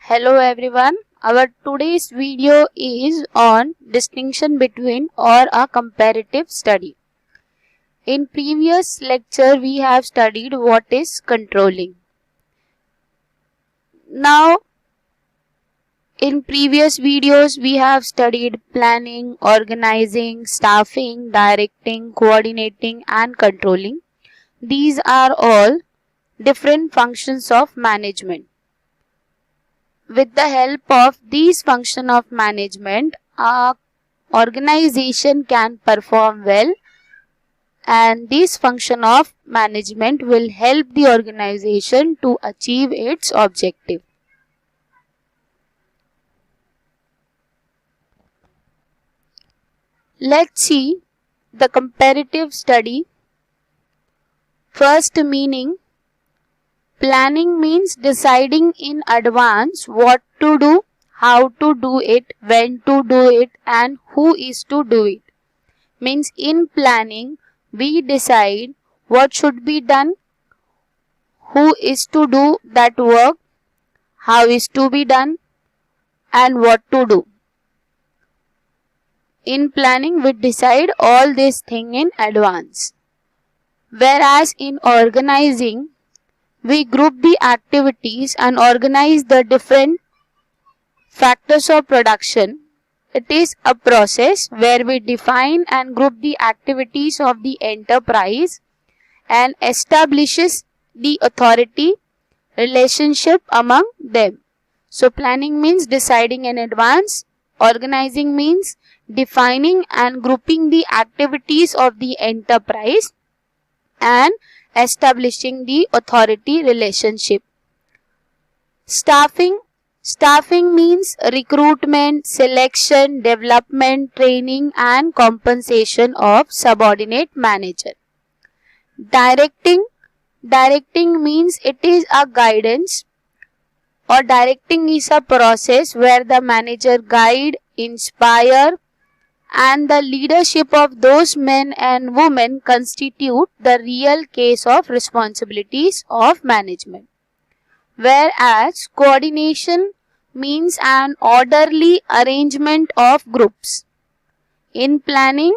Hello everyone. Our today's video is on distinction between or a comparative study. In previous lecture we have studied what is controlling. Now in previous videos we have studied planning, organizing, staffing, directing, coordinating and controlling. These are all different functions of management. With the help of these functions of management, a organization can perform well, and this function of management will help the organization to achieve its objective. Let's see the comparative study. First meaning, planning means deciding in advance what to do, how to do it, when to do it and who is to do it. Means in planning we decide what should be done, who is to do that work, how is to be done and what to do. In planning we decide all these things in advance. Whereas in organizing, we group the activities and organize the different factors of production. It is a process where we define and group the activities of the enterprise and establishes the authority relationship among them. So planning means deciding in advance, organizing means defining and grouping the activities of the enterprise and establishing the authority relationship. Staffing means recruitment, selection, development, training and compensation of subordinate manager. Directing means it is a guidance, or directing is a process where the manager guide, inspire and the leadership of those men and women constitute the real case of responsibilities of management. Whereas coordination means an orderly arrangement of groups. In planning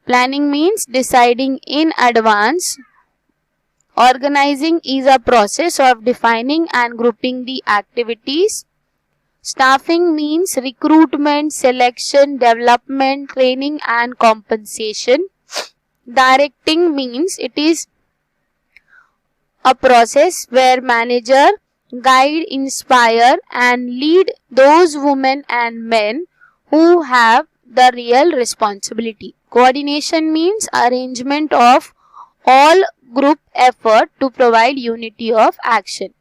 means deciding in advance. Organizing is a process of defining and grouping the activities. Staffing means recruitment, selection, development, training and compensation. Directing means it is a process where manager guide, inspire and lead those women and men who have the real responsibility. Coordination means arrangement of all group effort to provide unity of action.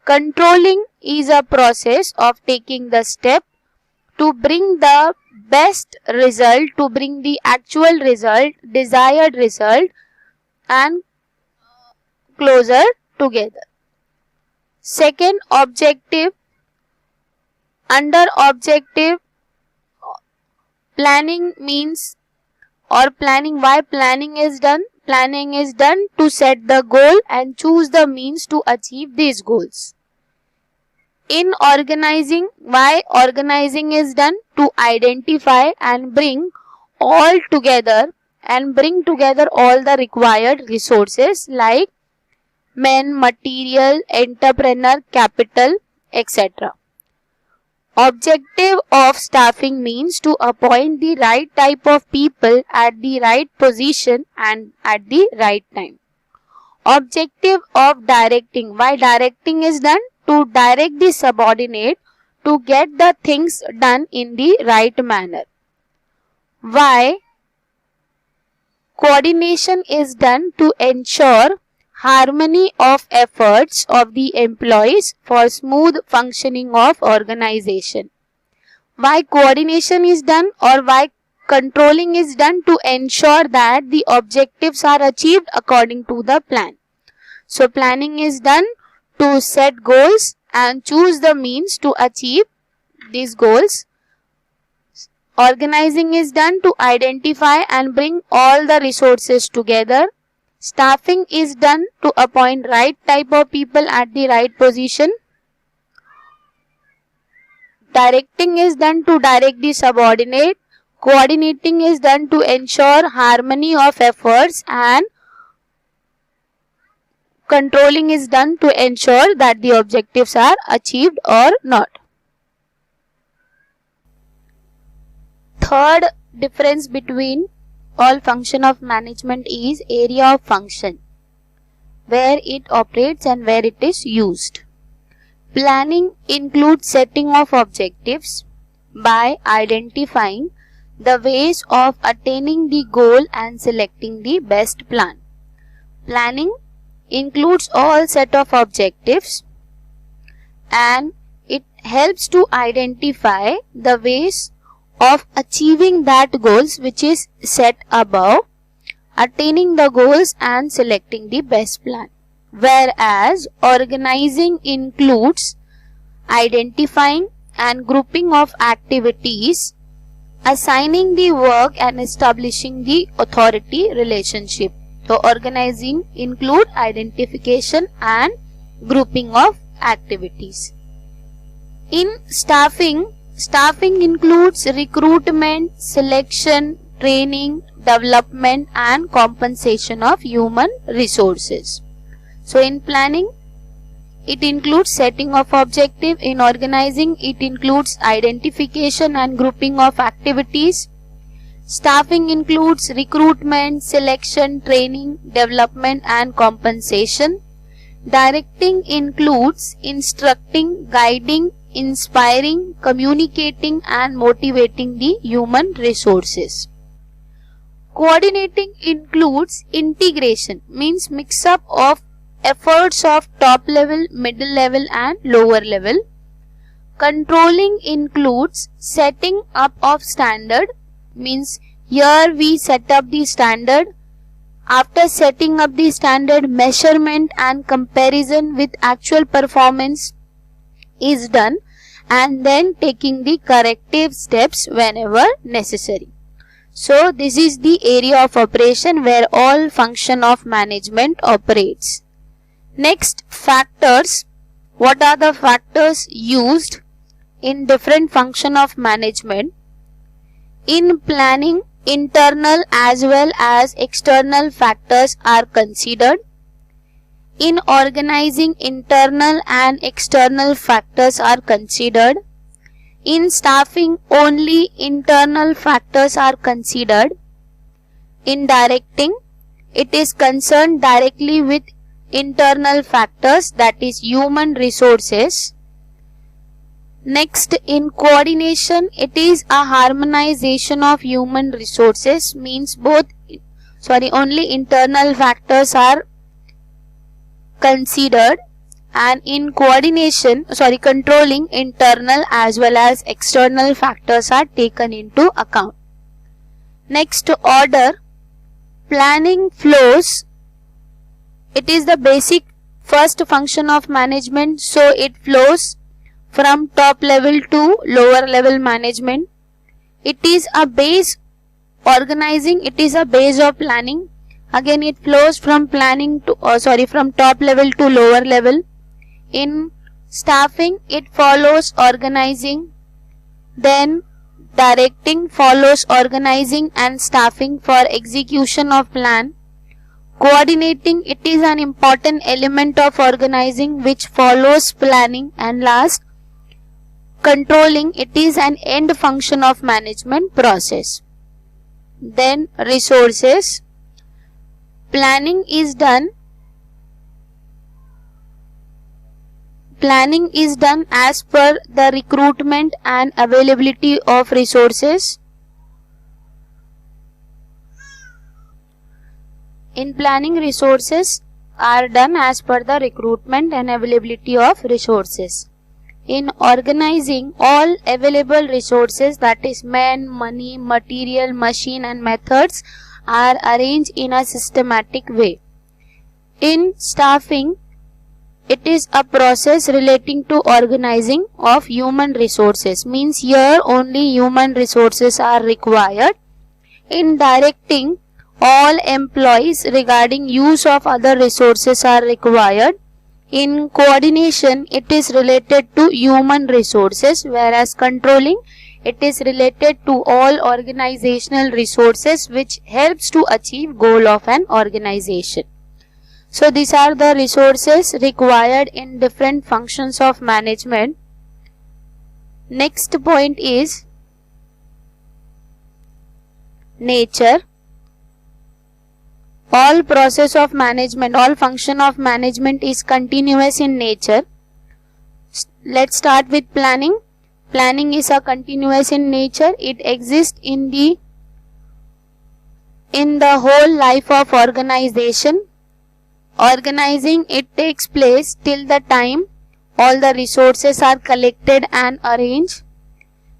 Controlling is a process of taking the step to bring the best result, to bring the actual result, desired result and closer together. Second, objective. Under objective, planning means why planning is done? Planning is done to set the goal and choose the means to achieve these goals. In organizing, why organizing is done? To identify and bring all together all the required resources like men, material, entrepreneur, capital, etc. Objective of staffing means to appoint the right type of people at the right position and at the right time. Objective of directing. Why directing is done? To direct the subordinate to get the things done in the right manner. Why coordination is done? To ensure harmony of efforts of the employees for smooth functioning of organization. Why coordination is done or why controlling is done? To ensure that the objectives are achieved according to the plan. So planning is done to set goals and choose the means to achieve these goals. Organizing is done to identify and bring all the resources together. Staffing is done to appoint right type of people at the right position. Directing is done to direct the subordinate. Coordinating is done to ensure harmony of efforts, and controlling is done to ensure that the objectives are achieved or not. Third difference between all function of management is area of function, where it operates and where it is used. Planning includes setting of objectives by identifying the ways of attaining the goal and selecting the best plan. Planning includes all set of objectives and it helps to identify the ways of achieving that goals which is set above, attaining the goals and selecting the best plan. Whereas organizing includes identifying and grouping of activities, assigning the work and establishing the authority relationship. So organizing include identification and grouping of activities. In staffing includes recruitment, selection, training, development and compensation of human resources. So in planning, it includes setting of objective. In organizing, it includes identification and grouping of activities. Staffing includes recruitment, selection, training, development and compensation. Directing includes instructing, guiding, inspiring, communicating and motivating the human resources. Coordinating includes integration, means mix up of efforts of top level, middle level and lower level. Controlling includes setting up of standard, means here we set up the standard. After setting up the standard, measurement and comparison with actual performance is done and then taking the corrective steps whenever necessary. So this is the area of operation where all function of management operates. Next, factors. What are the factors used in different function of management? In planning, internal as well as external factors are considered. In organizing, internal and external factors are considered. In staffing, only internal factors are considered. In directing, it is concerned directly with internal factors, that is human resources. Next, in coordination, it is a harmonization of human resources, means only internal factors are considered, and in coordination, controlling, internal as well as external factors are taken into account. Next, order. Planning flows. It is the basic first function of management, so it flows from top level to lower level management. It is a base. Organizing, it is a base of planning. Again, it flows from planning to from top level to lower level. In staffing, it follows organizing. Then directing follows organizing and staffing for execution of plan. Coordinating, it is an important element of organizing which follows planning. And last, controlling, it is an end function of management process. Then resources. Planning is done as per the recruitment and availability of resources. In planning, resources are done as per the recruitment and availability of resources. In organizing, all available resources, that is men, money, material, machine and methods, are arranged in a systematic way. In staffing, it is a process relating to organizing of human resources, means here only human resources are required. In directing, all employees regarding use of other resources are required. In coordination, it is related to human resources, whereas controlling, it is related to all organizational resources which helps to achieve goal of an organization. So these are the resources required in different functions of management. Next point is nature. All process of management, all function of management is continuous in nature. Let's start with planning. Planning is a continuous in nature. It exists in the whole life of organization. Organizing, it takes place till the time all the resources are collected and arranged.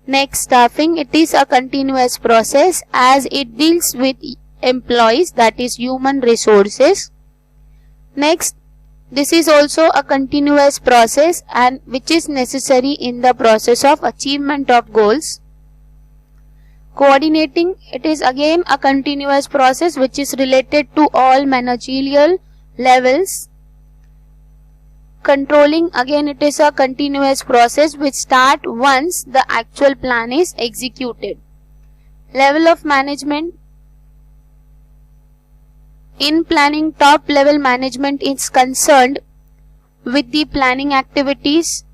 Next, staffing, it is a continuous process as it deals with employees, that is human resources. Next, this is also a continuous process and which is necessary in the process of achievement of goals. Coordinating, it is again a continuous process which is related to all managerial levels. Controlling, again it is a continuous process which starts once the actual plan is executed. Level of management. In planning, top level management is concerned with the planning activities.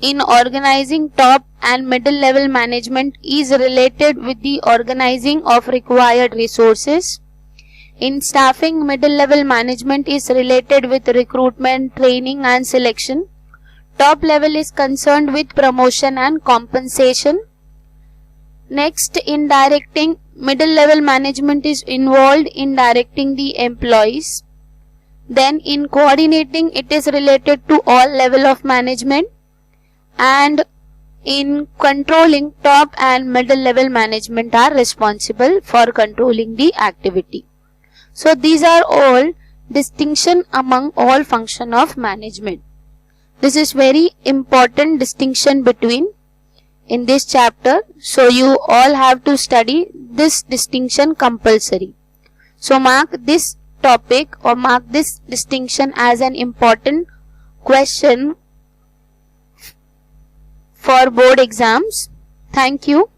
In organizing, top and middle level management is related with the organizing of required resources. In staffing, middle level management is related with recruitment, training and selection. Top level is concerned with promotion and compensation. Next, in directing, middle level management is involved in directing the employees. Then in coordinating, it is related to all level of management. And in controlling, top and middle level management are responsible for controlling the activity. So these are all distinction among all function of management. This is very important distinction between in this chapter. So you all have to study this distinction compulsory. So mark this topic or mark this distinction as an important question for board exams. Thank you.